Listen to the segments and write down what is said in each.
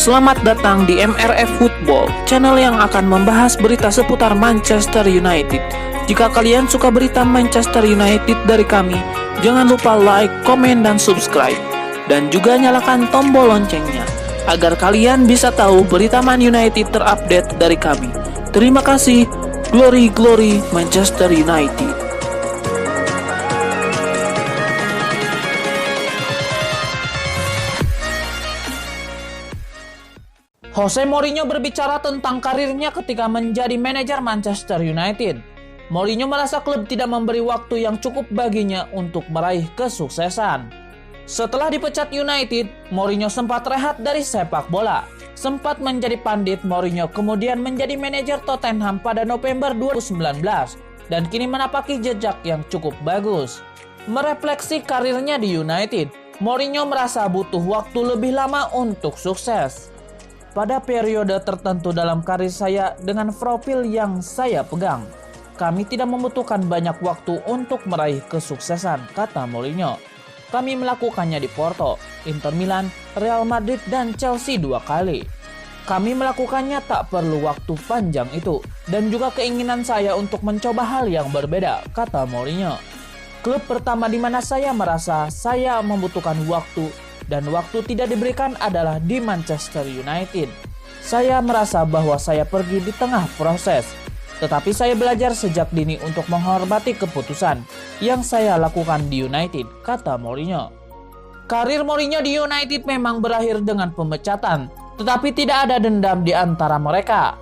Selamat datang di MRF Football, channel yang akan membahas berita seputar Manchester United. Jika kalian suka berita Manchester United dari kami, jangan lupa like, komen, dan subscribe. Dan juga nyalakan tombol loncengnya, agar kalian bisa tahu berita Man United terupdate dari kami. Terima kasih, Glory Glory Manchester United. Jose Mourinho berbicara tentang karirnya ketika menjadi manajer Manchester United. Mourinho merasa klub tidak memberi waktu yang cukup baginya untuk meraih kesuksesan. Setelah dipecat United, Mourinho sempat rehat dari sepak bola. Sempat menjadi pandit, Mourinho kemudian menjadi manajer Tottenham pada November 2019 dan kini menapaki jejak yang cukup bagus. Merefleksi karirnya di United, Mourinho merasa butuh waktu lebih lama untuk sukses. Pada periode tertentu dalam karir saya dengan profil yang saya pegang, kami tidak membutuhkan banyak waktu untuk meraih kesuksesan, kata Mourinho. Kami melakukannya di Porto, Inter Milan, Real Madrid, dan Chelsea 2 kali. Kami melakukannya tak perlu waktu panjang itu, dan juga keinginan saya untuk mencoba hal yang berbeda, kata Mourinho. Klub pertama di mana saya merasa saya membutuhkan waktu dan waktu tidak diberikan adalah di Manchester United. Saya merasa bahwa saya pergi di tengah proses, tetapi saya belajar sejak dini untuk menghormati keputusan yang saya lakukan di United, kata Mourinho. Karir Mourinho di United memang berakhir dengan pemecatan, tetapi tidak ada dendam di antara mereka.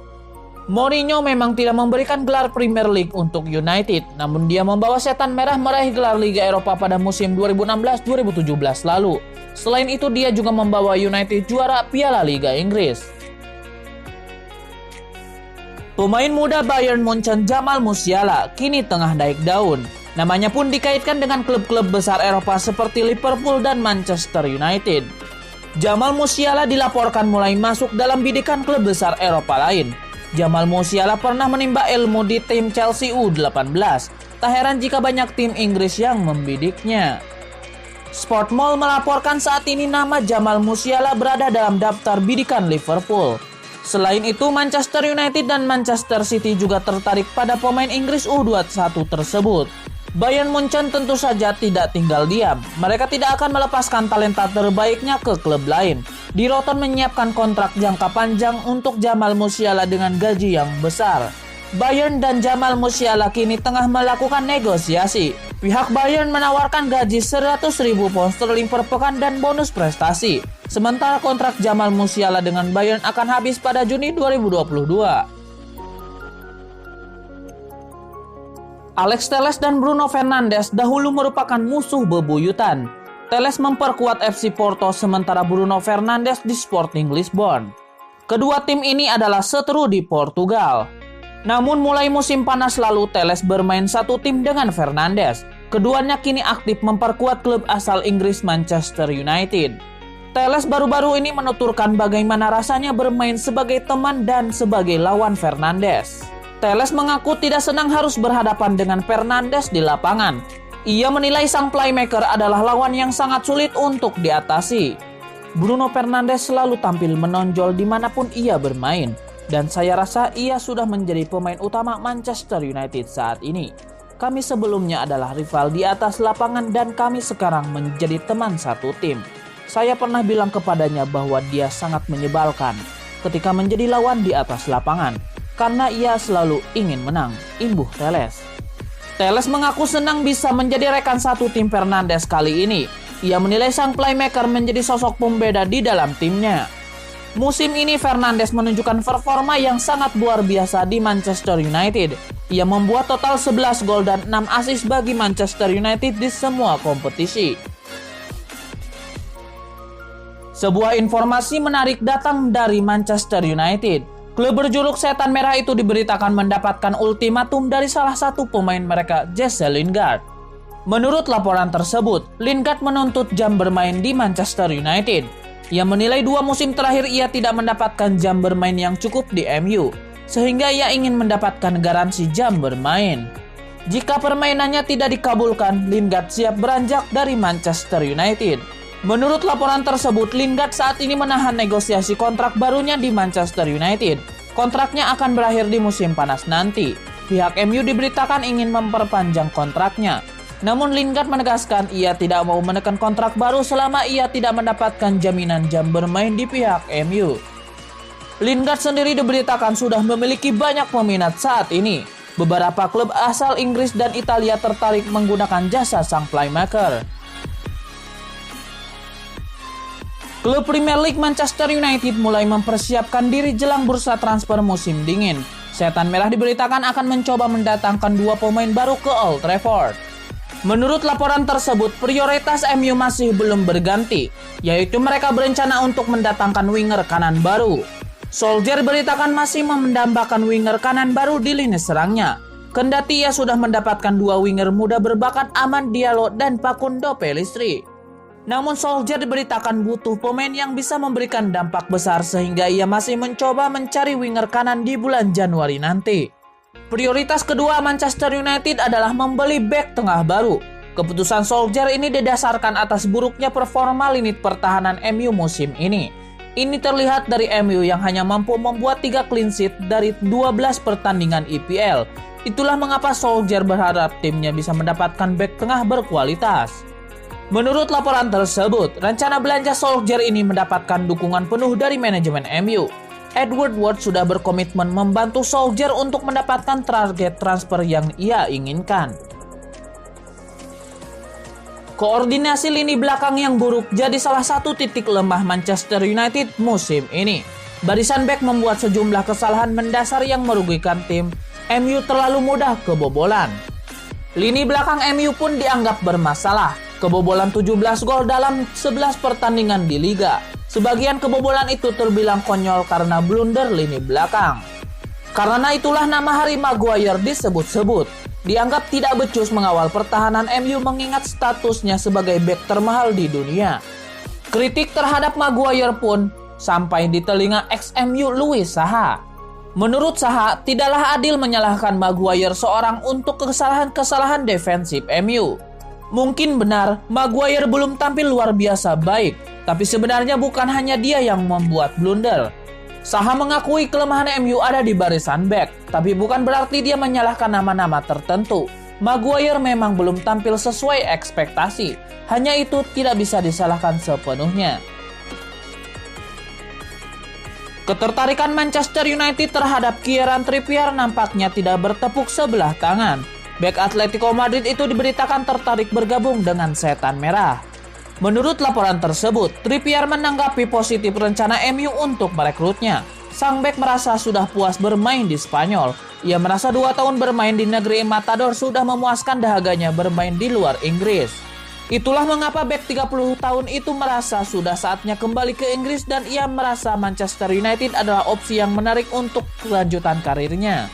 Mourinho memang tidak memberikan gelar Premier League untuk United, namun dia membawa Setan Merah meraih gelar Liga Eropa pada musim 2016-2017 lalu. Selain itu, dia juga membawa United juara Piala Liga Inggris. Pemain muda Bayern Munchen Jamal Musiala kini tengah naik daun. Namanya pun dikaitkan dengan klub-klub besar Eropa seperti Liverpool dan Manchester United. Jamal Musiala dilaporkan mulai masuk dalam bidikan klub besar Eropa lain. Jamal Musiala pernah menimba ilmu di tim Chelsea U18. Tak heran jika banyak tim Inggris yang membidiknya. Sportmall melaporkan saat ini nama Jamal Musiala berada dalam daftar bidikan Liverpool. Selain itu, Manchester United dan Manchester City juga tertarik pada pemain Inggris U21 tersebut. Bayern Munchen tentu saja tidak tinggal diam. Mereka tidak akan melepaskan talenta terbaiknya ke klub lain. Di Roton menyiapkan kontrak jangka panjang untuk Jamal Musiala dengan gaji yang besar. Bayern dan Jamal Musiala kini tengah melakukan negosiasi. Pihak Bayern menawarkan gaji 100.000 pound sterling per pekan dan bonus prestasi. Sementara kontrak Jamal Musiala dengan Bayern akan habis pada Juni 2022. Alex Telles dan Bruno Fernandes dahulu merupakan musuh bebuyutan. Telles memperkuat FC Porto sementara Bruno Fernandes di Sporting Lisbon. Kedua tim ini adalah seteru di Portugal. Namun mulai musim panas lalu Telles bermain satu tim dengan Fernandes. Keduanya kini aktif memperkuat klub asal Inggris Manchester United. Telles baru-baru ini menuturkan bagaimana rasanya bermain sebagai teman dan sebagai lawan Fernandes. Telles mengaku tidak senang harus berhadapan dengan Fernandes di lapangan. Ia menilai sang playmaker adalah lawan yang sangat sulit untuk diatasi. Bruno Fernandes selalu tampil menonjol dimanapun ia bermain. Dan saya rasa ia sudah menjadi pemain utama Manchester United saat ini. Kami sebelumnya adalah rival di atas lapangan dan kami sekarang menjadi teman satu tim. Saya pernah bilang kepadanya bahwa dia sangat menyebalkan ketika menjadi lawan di atas lapangan. Karena ia selalu ingin menang, imbuh Telles. Telles mengaku senang bisa menjadi rekan satu tim Fernandes kali ini. Ia menilai sang playmaker menjadi sosok pembeda di dalam timnya. Musim ini Fernandes menunjukkan performa yang sangat luar biasa di Manchester United. Ia membuat total 11 gol dan 6 assist bagi Manchester United di semua kompetisi. Sebuah informasi menarik datang dari Manchester United. Klub berjuluk Setan Merah itu diberitakan mendapatkan ultimatum dari salah satu pemain mereka, Jesse Lingard. Menurut laporan tersebut, Lingard menuntut jam bermain di Manchester United. Ia menilai 2 musim terakhir ia tidak mendapatkan jam bermain yang cukup di MU, sehingga ia ingin mendapatkan garansi jam bermain. Jika permainannya tidak dikabulkan, Lingard siap beranjak dari Manchester United. Menurut laporan tersebut, Lingard saat ini menahan negosiasi kontrak barunya di Manchester United. Kontraknya akan berakhir di musim panas nanti. Pihak MU diberitakan ingin memperpanjang kontraknya. Namun Lingard menegaskan ia tidak mau menekan kontrak baru selama ia tidak mendapatkan jaminan jam bermain di pihak MU. Lingard sendiri diberitakan sudah memiliki banyak peminat saat ini. Beberapa klub asal Inggris dan Italia tertarik menggunakan jasa sang playmaker. Klub Premier League Manchester United mulai mempersiapkan diri jelang bursa transfer musim dingin. Setan Merah diberitakan akan mencoba mendatangkan 2 pemain baru ke Old Trafford. Menurut laporan tersebut, prioritas MU masih belum berganti, yaitu mereka berencana untuk mendatangkan winger kanan baru. Solskjaer beritakan masih mendambakan winger kanan baru di lini serangnya. Kendati ia sudah mendapatkan 2 winger muda berbakat Amad Diallo dan Facundo Pellistri. Namun Solskjaer diberitakan butuh pemain yang bisa memberikan dampak besar sehingga ia masih mencoba mencari winger kanan di bulan Januari nanti. Prioritas kedua Manchester United adalah membeli bek tengah baru. Keputusan Solskjaer ini didasarkan atas buruknya performa lini pertahanan MU musim ini. Ini terlihat dari MU yang hanya mampu membuat 3 clean sheet dari 12 pertandingan EPL. Itulah mengapa Solskjaer berharap timnya bisa mendapatkan bek tengah berkualitas. Menurut laporan tersebut, rencana belanja Solskjaer ini mendapatkan dukungan penuh dari manajemen MU. Edward Ward sudah berkomitmen membantu Solskjaer untuk mendapatkan target transfer yang ia inginkan. Koordinasi lini belakang yang buruk jadi salah satu titik lemah Manchester United musim ini. Barisan bek membuat sejumlah kesalahan mendasar yang merugikan tim. MU terlalu mudah kebobolan. Lini belakang MU pun dianggap bermasalah. Kebobolan 17 gol dalam 11 pertandingan di Liga. Sebagian kebobolan itu terbilang konyol karena blunder lini belakang. Karena itulah nama Harry Maguire disebut-sebut. Dianggap tidak becus mengawal pertahanan MU mengingat statusnya sebagai bek termahal di dunia. Kritik terhadap Maguire pun sampai di telinga ex-MU Louis Saha. Menurut Saha, tidaklah adil menyalahkan Maguire seorang untuk kesalahan-kesalahan defensif MU. Mungkin benar, Maguire belum tampil luar biasa baik, tapi sebenarnya bukan hanya dia yang membuat blunder. Saha mengakui kelemahan MU ada di barisan bek, tapi bukan berarti dia menyalahkan nama-nama tertentu. Maguire memang belum tampil sesuai ekspektasi, hanya itu tidak bisa disalahkan sepenuhnya. Ketertarikan Manchester United terhadap Kieran Trippier nampaknya tidak bertepuk sebelah tangan. Bek Atletico Madrid itu diberitakan tertarik bergabung dengan Setan Merah. Menurut laporan tersebut, Trippier menanggapi positif rencana MU untuk merekrutnya. Sang bek merasa sudah puas bermain di Spanyol. Ia merasa 2 tahun bermain di negeri Matador sudah memuaskan dahaganya bermain di luar Inggris. Itulah mengapa bek 30 tahun itu merasa sudah saatnya kembali ke Inggris dan ia merasa Manchester United adalah opsi yang menarik untuk kelanjutan karirnya.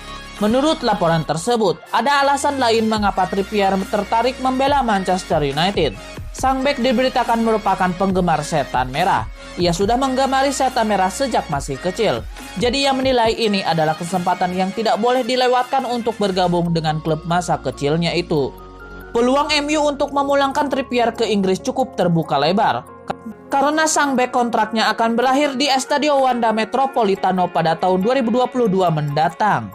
Menurut laporan tersebut, ada alasan lain mengapa Trippier tertarik membela Manchester United. Sang bek diberitakan merupakan penggemar Setan Merah. Ia sudah menggemari Setan Merah sejak masih kecil. Jadi ia menilai ini adalah kesempatan yang tidak boleh dilewatkan untuk bergabung dengan klub masa kecilnya itu. Peluang MU untuk memulangkan Trippier ke Inggris cukup terbuka lebar. Karena sang bek kontraknya akan berakhir di Estadio Wanda Metropolitano pada tahun 2022 mendatang.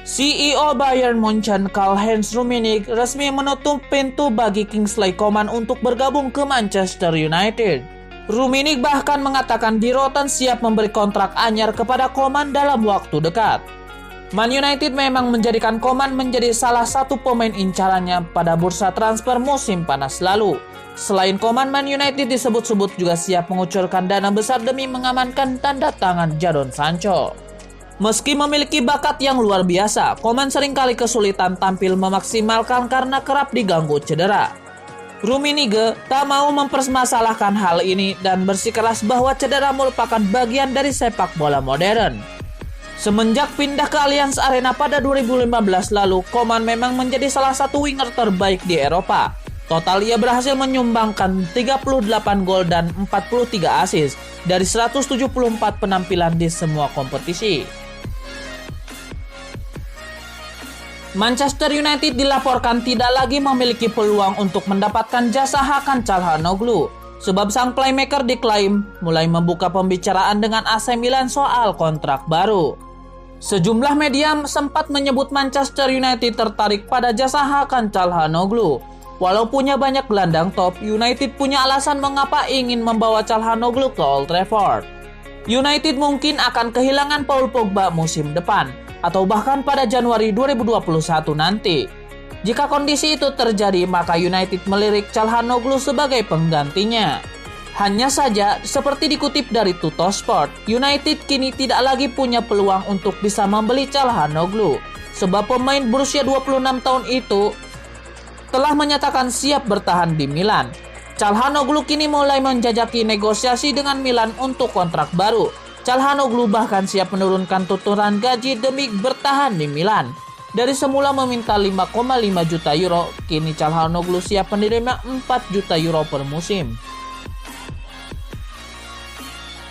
CEO Bayern Munchen Karl-Heinz Rummenigge resmi menutup pintu bagi Kingsley Coman untuk bergabung ke Manchester United. Rummenigge bahkan mengatakan Di Roten siap memberi kontrak anyar kepada Coman dalam waktu dekat. Man United memang menjadikan Coman menjadi salah satu pemain incarannya pada bursa transfer musim panas lalu. Selain Coman, Man United disebut-sebut juga siap mengucurkan dana besar demi mengamankan tanda tangan Jadon Sancho. Meski memiliki bakat yang luar biasa, Coman seringkali kesulitan tampil memaksimalkan karena kerap diganggu cedera. Rummenigge tak mau mempermasalahkan hal ini dan bersikeras bahwa cedera merupakan bagian dari sepak bola modern. Semenjak pindah ke Allianz Arena pada 2015 lalu, Coman memang menjadi salah satu winger terbaik di Eropa. Total ia berhasil menyumbangkan 38 gol dan 43 assist dari 174 penampilan di semua kompetisi. Manchester United dilaporkan tidak lagi memiliki peluang untuk mendapatkan jasa Hakan Çalhanoğlu, sebab sang playmaker diklaim mulai membuka pembicaraan dengan AC Milan soal kontrak baru. Sejumlah media sempat menyebut Manchester United tertarik pada jasa Hakan Çalhanoğlu. Walau punya banyak gelandang top, United punya alasan mengapa ingin membawa Çalhanoğlu ke Old Trafford. United mungkin akan kehilangan Paul Pogba musim depan, atau bahkan pada Januari 2021 nanti. Jika kondisi itu terjadi, maka United melirik Çalhanoğlu sebagai penggantinya. Hanya saja, seperti dikutip dari Tuttosport, United kini tidak lagi punya peluang untuk bisa membeli Çalhanoğlu, sebab pemain berusia 26 tahun itu telah menyatakan siap bertahan di Milan. Çalhanoğlu kini mulai menjajaki negosiasi dengan Milan untuk kontrak baru. Çalhanoğlu bahkan siap menurunkan tuturan gaji demi bertahan di Milan. Dari semula meminta 5,5 juta euro, kini Çalhanoğlu siap menerima 4 juta euro per musim.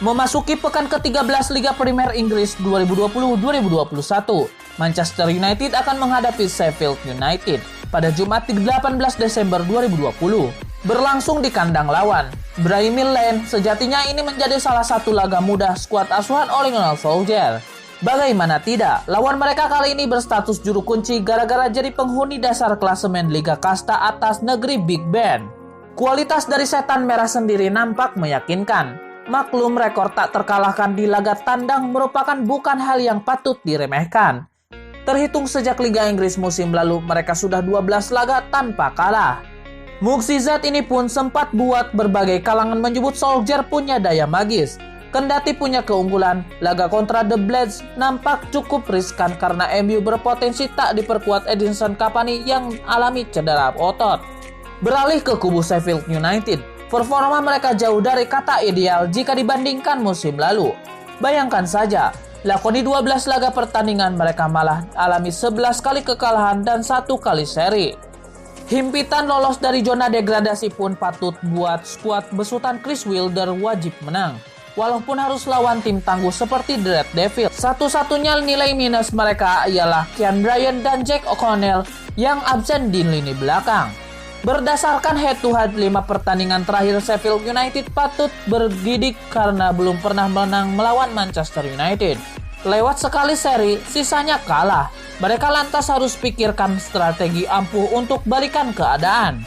Memasuki pekan ke-13 Liga Premier Inggris 2020-2021, Manchester United akan menghadapi Sheffield United pada Jumat 18 Desember 2020. Berlangsung di kandang lawan, Bramall Lane, sejatinya ini menjadi salah satu laga mudah skuad asuhan Ole Gunnar Solskjaer. Bagaimana tidak, lawan mereka kali ini berstatus juru kunci gara-gara jadi penghuni dasar klasemen Liga Kasta atas negeri Big Ben. Kualitas dari setan merah sendiri nampak meyakinkan. Maklum, rekor tak terkalahkan di laga tandang merupakan bukan hal yang patut diremehkan. Terhitung sejak Liga Inggris musim lalu, mereka sudah 12 laga tanpa kalah. Mukjizat ini pun sempat buat berbagai kalangan menyebut Solskjaer punya daya magis. Kendati punya keunggulan, laga kontra The Blades nampak cukup riskan karena MU berpotensi tak diperkuat Edinson Cavani yang alami cedera otot. Beralih ke kubu Sheffield United, performa mereka jauh dari kata ideal jika dibandingkan musim lalu. Bayangkan saja, lakoni 12 laga pertandingan mereka malah alami 11 kali kekalahan dan 1 kali seri. Himpitan lolos dari zona degradasi pun patut buat skuad besutan Chris Wilder wajib menang. Walaupun harus lawan tim tangguh seperti The Red Devils, satu-satunya nilai minus mereka ialah Kean Bryan dan Jack O'Connell yang absen di lini belakang. Berdasarkan head-to-head 5 pertandingan terakhir, Sheffield United patut bergidik karena belum pernah menang melawan Manchester United. Lewat sekali seri, sisanya kalah. Mereka lantas harus pikirkan strategi ampuh untuk balikan keadaan.